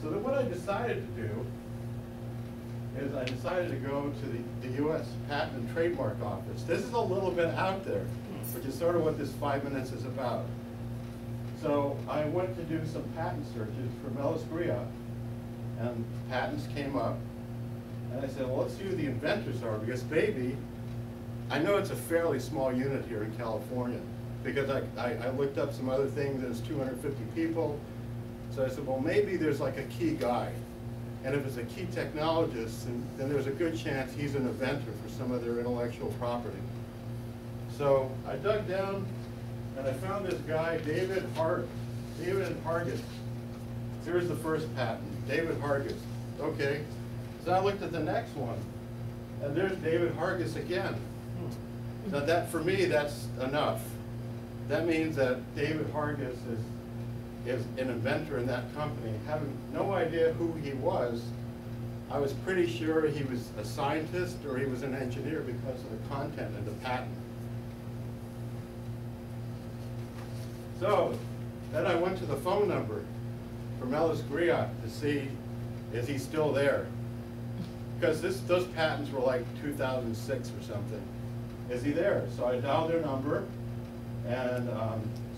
So then what I decided to do is I decided to go to the U.S. Patent and Trademark Office. This is a little bit out there, which is sort of what this 5 minutes is about. So I went to do some patent searches for Melisgria, and patents came up. And I said, well, let's see who the inventors are, because maybe, I know it's a fairly small unit here in California, because I looked up some other things, and it's 250 people. So I said, well, maybe there's like a key guy. And if it's a key technologist, then there's a good chance he's an inventor for some of their intellectual property. So I dug down, and I found this guy, David Hargis. Here's the first patent, David Hargis. Okay. So I looked at the next one, and there's David Hargis again. Now that, for me, that's enough. That means that David Hargis is an inventor in that company. Having no idea who he was, I was pretty sure he was a scientist or he was an engineer because of the content of the patent. So then I went to the phone number for Melisgria to see, is he still there? Because those patents were like 2006 or something. Is he there? So I dialed their number and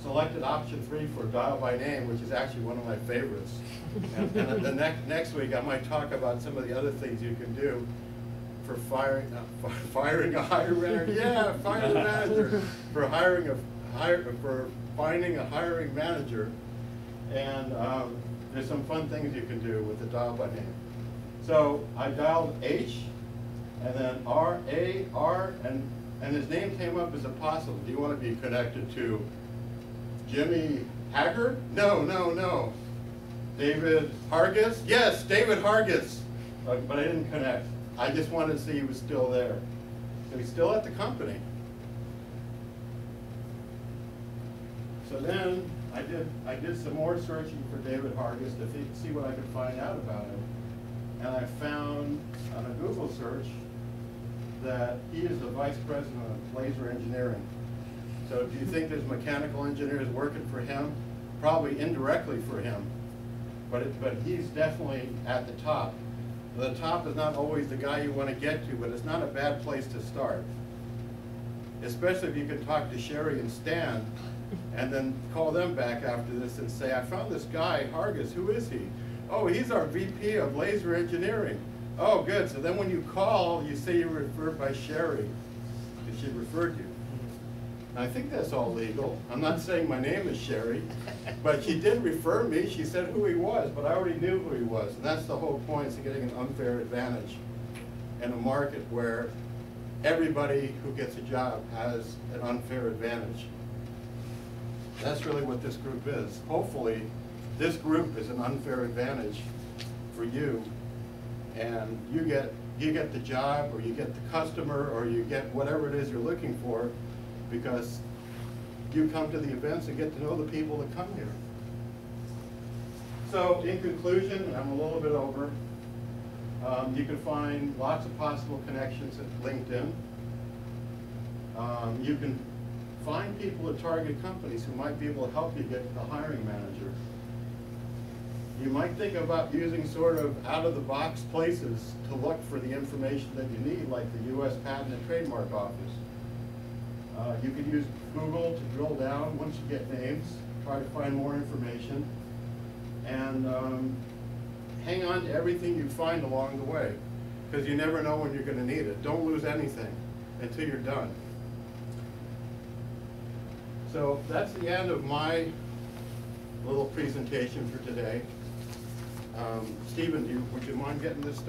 selected option 3 for dial by name, which is actually one of my favorites. And the next week I might talk about some of the other things you can do for firing a hiring manager. Yeah, firing a manager. For finding a hiring manager. And there's some fun things you can do with the dial by name. So I dialed H, and then R, A, R, and his name came up as a possible. Do you want to be connected to Jimmy Haggard? No, no, no. David Hargis? Yes, David Hargis. But I didn't connect. I just wanted to see he was still there. So he's still at the company. So then I did some more searching for David Hargis to see what I could find out about him. And I found on a Google search that he is the vice president of laser engineering. So do you think there's mechanical engineers working for him? Probably indirectly for him, but he's definitely at the top. The top is not always the guy you want to get to, but it's not a bad place to start. Especially if you can talk to Sherry and Stan, and then call them back after this and say, I found this guy, Hargis, who is he? Oh, he's our VP of laser engineering. Oh, good. So then when you call, you say you were referred by Sherry, because she referred you. I think that's all legal. I'm not saying my name is Sherry, but she did refer me. She said who he was, but I already knew who he was. And that's the whole point, is getting an unfair advantage in a market where everybody who gets a job has an unfair advantage. That's really what this group is. Hopefully, this group is an unfair advantage for you, and you get the job, or you get the customer, or you get whatever it is you're looking for, because you come to the events and get to know the people that come here. So in conclusion, and I'm a little bit over, you can find lots of possible connections at LinkedIn. You can find people at target companies who might be able to help you get the hiring manager. You might think about using sort of out-of-the-box places to look for the information that you need, like the U.S. Patent and Trademark Office. You could use Google to drill down once you get names, try to find more information, and hang on to everything you find along the way, because you never know when you're going to need it. Don't lose anything until you're done. So that's the end of my little presentation for today. Stephen, would you mind getting this started?